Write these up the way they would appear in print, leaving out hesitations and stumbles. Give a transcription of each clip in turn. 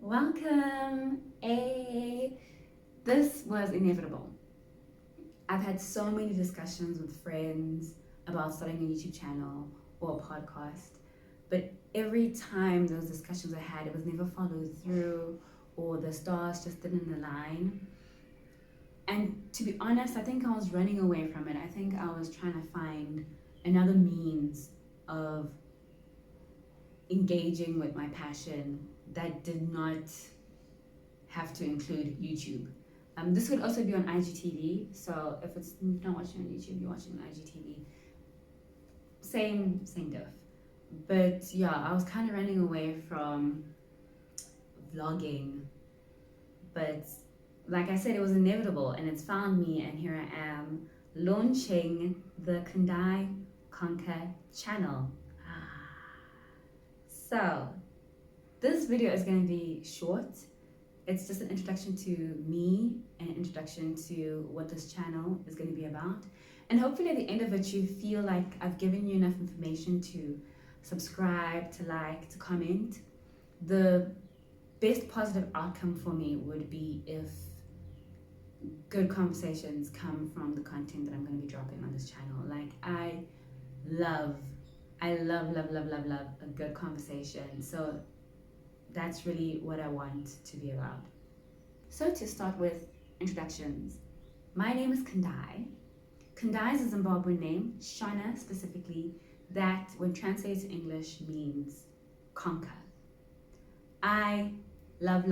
Welcome. Hey, this was inevitable. I've had so many discussions with friends about starting a YouTube channel or a podcast, but every time those discussions I had, it was never followed through or the stars just didn't align. And to be honest, I think I was running away from it. I think I was trying to find another means of engaging with my passion that did not have to include YouTube. This could also be on IGTV. So if it's not watching on YouTube, you're watching on IGTV. Same diff. But yeah, I was kind of running away from vlogging. But like I said, it was inevitable and it's found me, and here I am launching the Kundai Conquer channel. So this video is going to be short. It's just an introduction to me and an introduction to what this channel is going to be about. And hopefully at the end of it, you feel like I've given you enough information to subscribe, to like, to comment. The best positive outcome for me would be if good conversations come from the content that I'm going to be dropping on this channel. Like I love a good conversation. So that's really what I want to be about. So to start with introductions, my name is Kundai. Kundai is a Zimbabwean name, Shona specifically, that when translated to English means conquer. I love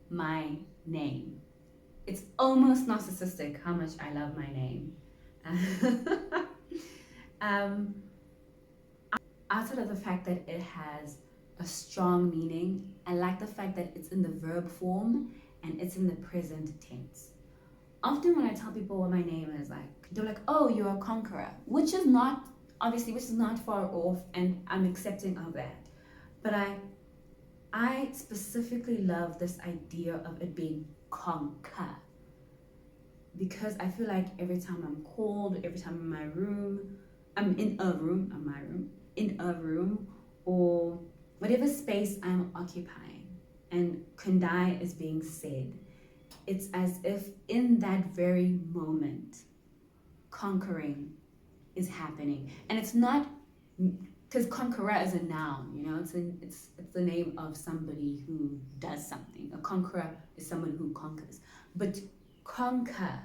my name. It's almost narcissistic how much I love my name. Outside of the fact that it has a strong meaning, I like the fact that it's in the verb form and it's in the present tense. Often when I tell people what my name is, they're like, oh, you're a conqueror, which is not far off, and I'm accepting of that. But I specifically love this idea of it being conquer, because I feel like every time I'm called, every time I'm in a room, or whatever space I'm occupying, and Kundai is being said, it's as if in that very moment, conquering is happening. And it's not, because conqueror is a noun, it's the name of somebody who does something. A conqueror is someone who conquers. But conquer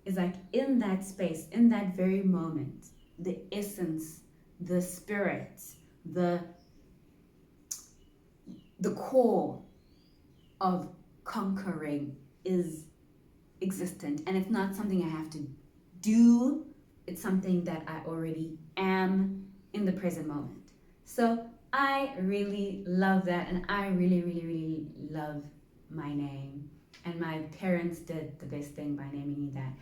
is like in that space, in that very moment, the essence, the spirit, the core of conquering is existent. And it's not something I have to do, it's something that I already am in the present moment. So I really love that, and I really love my name. And my parents did the best thing by naming me that.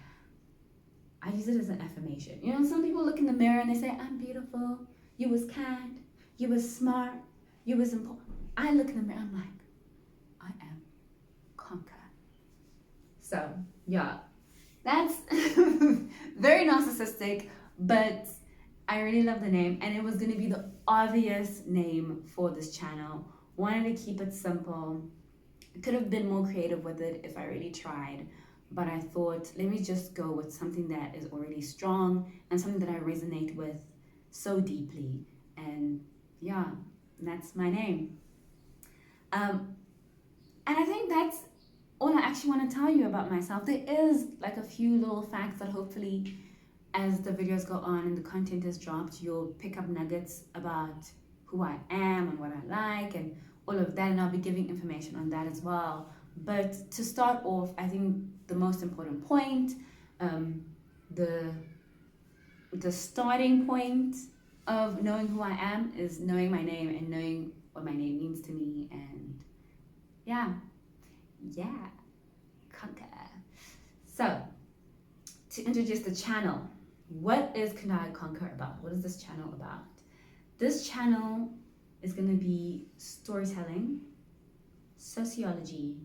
I use it as an affirmation. Some people look in the mirror and they say, I'm beautiful, you was kind, you was smart, you was important. I look in the mirror, I'm like, I am conquer. So yeah, that's very narcissistic, but I really love the name, and it was going to be the obvious name for this channel. Wanted to keep it simple. I could have been more creative with it if I really tried, but I thought, let me just go with something that is already strong and something that I resonate with so deeply. And yeah, that's my name. And I think that's all I actually want to tell you about myself. There is like a few little facts that hopefully as the videos go on and the content is dropped, you'll pick up nuggets about who I am and what I like and all of that, and I'll be giving information on that as well. But to start off, I think the most important point, the starting point of knowing who I am is knowing my name and knowing what my name means to me. And yeah, conquer. So to introduce the channel, what is Kundai Conquer about? What is this channel about? This channel is going to be storytelling, sociology,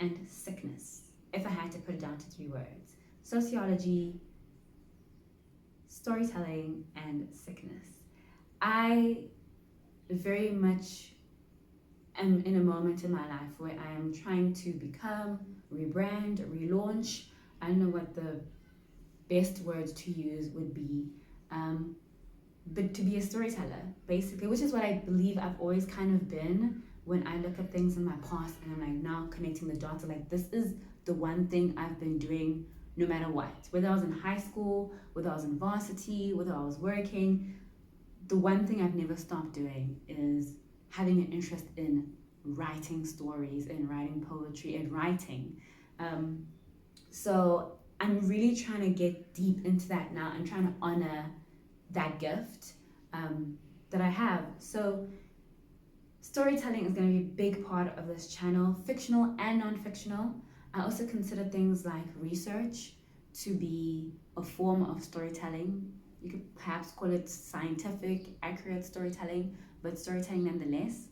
and sickness. If I had to put it down to 3 words: sociology, storytelling, and sickness. I very much am in a moment in my life where I am trying to become, rebrand, relaunch. I don't know what the best words to use would be, um, but to be a storyteller, basically, which is what I believe I've always kind of been when I look at things in my past and I'm like now connecting the dots. Like, this is the one thing I've been doing no matter what. Whether I was in high school, whether I was in varsity, whether I was working, the one thing I've never stopped doing is having an interest in writing stories and writing poetry and writing. Um, so I'm really trying to get deep into that now and trying to honor that gift that I have. So storytelling is going to be a big part of this channel, fictional and non-fictional. I also consider things like research to be a form of storytelling. You could perhaps call it scientific, accurate storytelling, but storytelling nonetheless,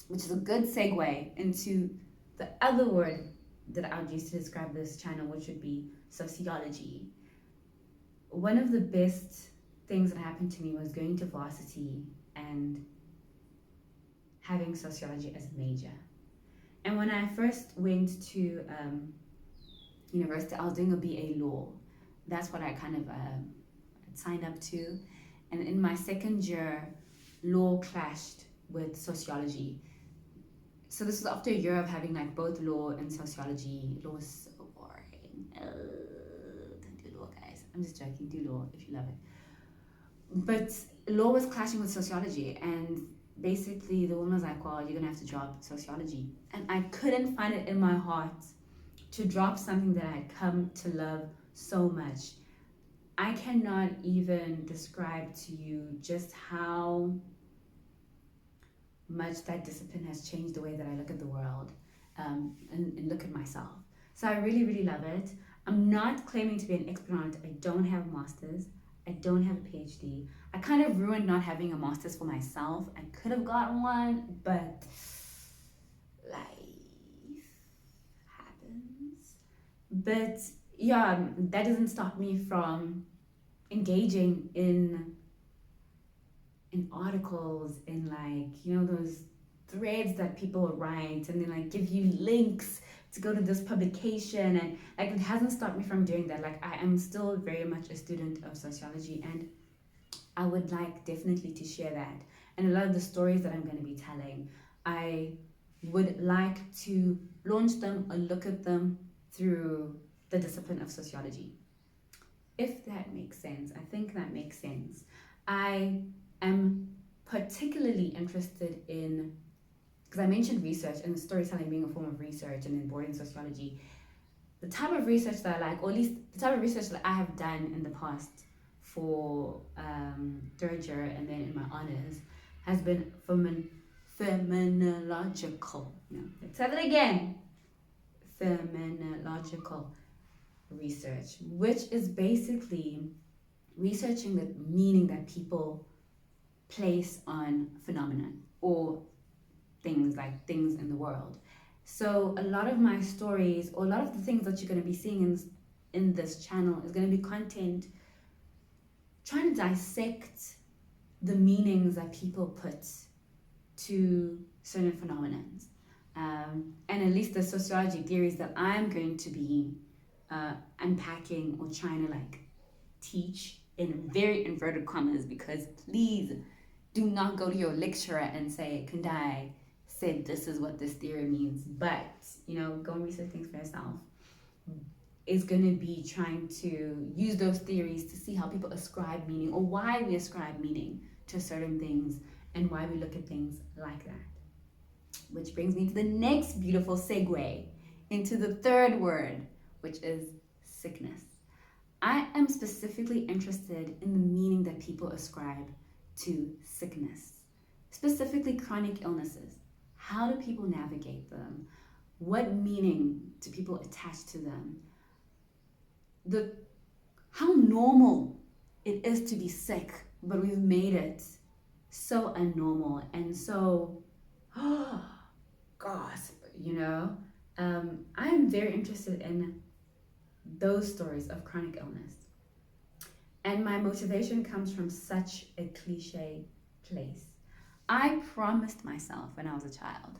which is a good segue into the other word that I would use to describe this channel, which would be sociology. One of the best things that happened to me was going to varsity and having sociology as a major. And when I first went to university, I was doing a BA law. That's what I kind of signed up to. And in my second year, law clashed with sociology. So this was after a year of having like both law and sociology. Law was so boring. Don't do law, guys. I'm just joking. Do law if you love it. But law was clashing with sociology, and basically the woman was like, well, you're gonna have to drop sociology. And I couldn't find it in my heart to drop something that I had come to love so much. I cannot even describe to you just how much that discipline has changed the way that I look at the world, and look at myself. So I really, really love it. I'm not claiming to be an expert on it. I don't have a master's. I don't have a PhD. I kind of ruined not having a master's for myself. I could have gotten one, but life happens. But yeah, that doesn't stop me from engaging in articles, in like, you know, those threads that people write and then like give you links to go to this publication, and like it hasn't stopped me from doing that. Like I am still very much a student of sociology, and I would like definitely to share that. And a lot of the stories that I'm going to be telling, I would like to launch them or look at them through the discipline of sociology. If that makes sense. I think that makes sense. I am particularly interested in, because I mentioned research and storytelling being a form of research and then boarding sociology. The type of research that I like, or at least the type of research that I have done in the past for third year and then in my honors, has been phenomenological. No, let's have it again. Phenomenological research, which is basically researching the meaning that people place on phenomena or things, like things in the world. So a lot of my stories, or a lot of the things that you're going to be seeing in this channel, is going to be content trying to dissect the meanings that people put to certain phenomena. And at least the sociology theories that I'm going to be unpacking or trying to like teach in very inverted commas, because please do not go to your lecturer and say, Kundai said this is what this theory means, but you know, go and research things for yourself. Is going to be trying to use those theories to see how people ascribe meaning, or why we ascribe meaning to certain things, and why we look at things like that. Which brings me to the next beautiful segue into the third word, which is sickness. I am specifically interested in the meaning that people ascribe to sickness, specifically chronic illnesses. How do people navigate them? What meaning do people attach to them? How normal it is to be sick, but we've made it so unnormal and so gasp, you know. I am very interested in those stories of chronic illness, and my motivation comes from such a cliche place. I promised myself when I was a child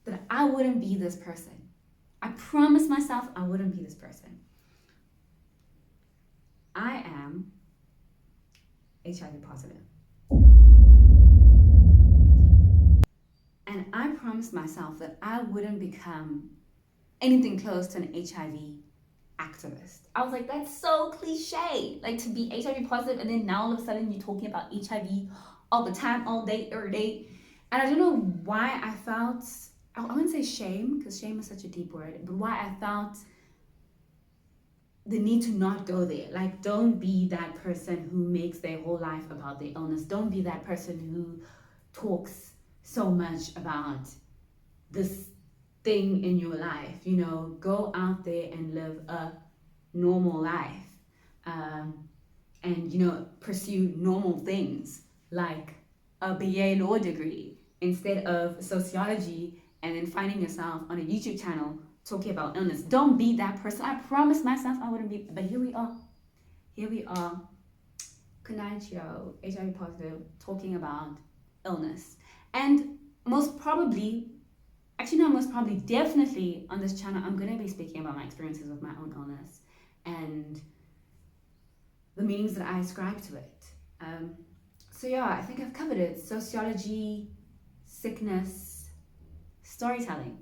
that I wouldn't be this person. I promised myself I wouldn't be this person. I am HIV positive. And I promised myself that I wouldn't become anything close to an HIV activist. I was like, that's so cliche. Like to be HIV positive and then now all of a sudden you're talking about HIV all the time, all day, every day. And I don't know why I felt, I wouldn't say shame, because shame is such a deep word, but why I felt the need to not go there. Like, don't be that person who makes their whole life about their illness. Don't be that person who talks so much about this thing in your life. You know, go out there and live a normal life, and, you know, pursue normal things like a BA law degree instead of sociology, and then finding yourself on a YouTube channel talking about illness. Don't be that person. I promised myself I wouldn't be, but here we are. Here we are, Kundai, HIV positive, talking about illness. And most probably, actually not most probably, definitely on this channel, I'm going to be speaking about my experiences with my own illness and the meanings that I ascribe to it. So yeah, I think I've covered it. Sociology, sickness, storytelling.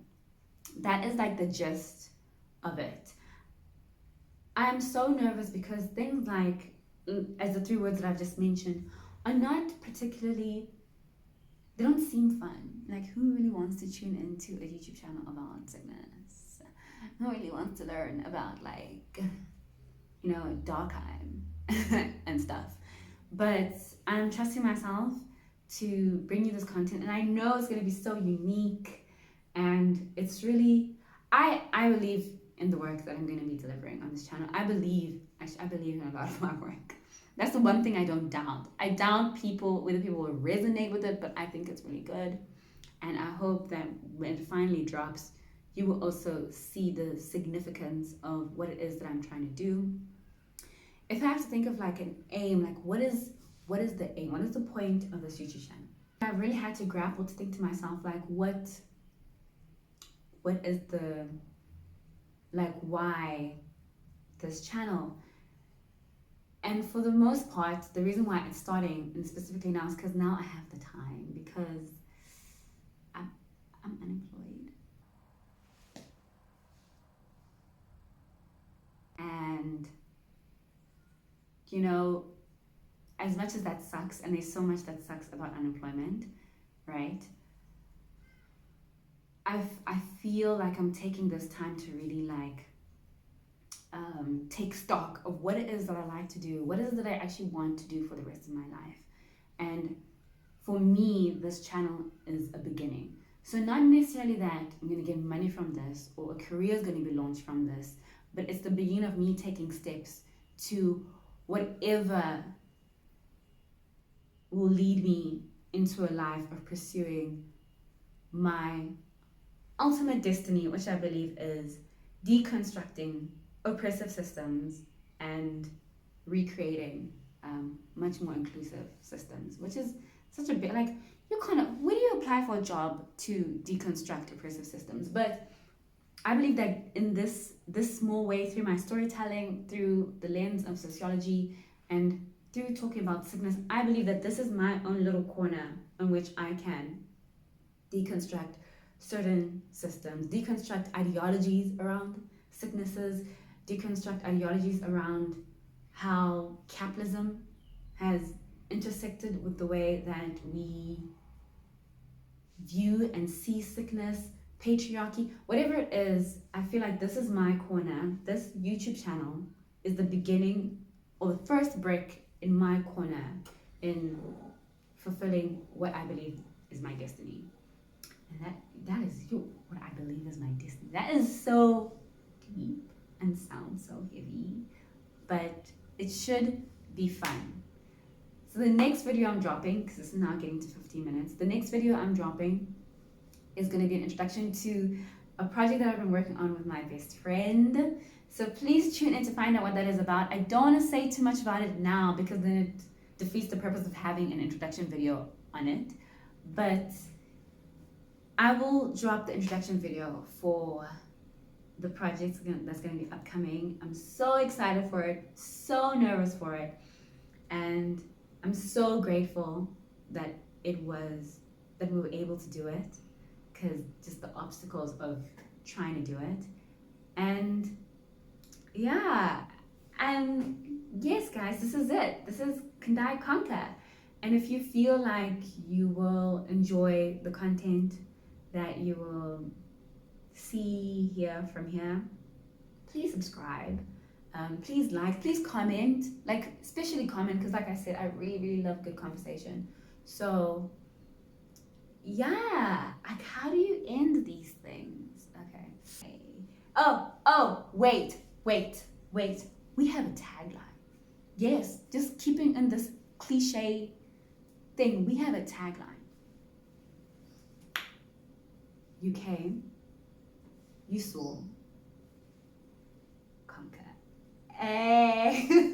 That is like the gist of it. I'm so nervous because things like, as the three words that I've just mentioned, are not particularly, they don't seem fun. Like, who really wants to tune into a YouTube channel about sickness? Who really wants to learn about, like, you know, Darkheim and stuff? But I'm trusting myself to bring you this content, and I know it's going to be so unique, and it's really, I believe in the work that I'm going to be delivering on this channel. I believe in a lot of my work. That's the one thing I don't doubt. I doubt whether people will resonate with it, but I think it's really good. And I hope that when it finally drops, you will also see the significance of what it is that I'm trying to do. If I have to think of like an aim, like what is the aim? What is the point of this YouTube channel? I really had to grapple to think to myself, like what is the, like, why this channel? And for the most part, the reason why it's starting, and specifically now, is because now I have the time, because I'm unemployed. And, you know, as much as that sucks, and there's so much that sucks about unemployment, right? I feel like I'm taking this time to really like take stock of what it is that I like to do, what is it that I actually want to do for the rest of my life. And for me, this channel is a beginning. So not necessarily that I'm going to get money from this or a career is going to be launched from this, but it's the beginning of me taking steps to whatever will lead me into a life of pursuing my ultimate destiny, which I believe is deconstructing oppressive systems and recreating much more inclusive systems, which is such a bit like, you kind of, where do you apply for a job to deconstruct oppressive systems? But I believe that in this small way, through my storytelling, through the lens of sociology, and through talking about sickness, I believe that this is my own little corner in which I can deconstruct certain systems, deconstruct ideologies around sicknesses, deconstruct ideologies around how capitalism has intersected with the way that we view and see sickness, patriarchy, whatever it is. I feel like this is my corner. This YouTube channel is the beginning or the first brick in my corner in fulfilling what I believe is my destiny. And that is what I believe is my destiny. That is so deep and sounds so heavy, but it should be fun. So the next video I'm dropping, because this is now getting to 15 minutes, the next video I'm dropping is going to be an introduction to a project that I've been working on with my best friend. So please tune in to find out what that is about. I don't want to say too much about it now because then it defeats the purpose of having an introduction video on it. But I will drop the introduction video for the project that's going to be upcoming. I'm so excited for it, so nervous for it, and I'm so grateful that that we were able to do it, because just the obstacles of trying to do it. And yeah, and yes, guys, this is it. This is Kundai Conquer. And if you feel like you will enjoy the content that you will see here from here, please subscribe. Please like, please comment, like especially comment, because like I said, I really, really love good conversation. So yeah, like how do you end these things? Okay. Wait. We have a tagline. Yes, just keeping in this cliche thing, we have a tagline. You came, you saw, conquer. Hey.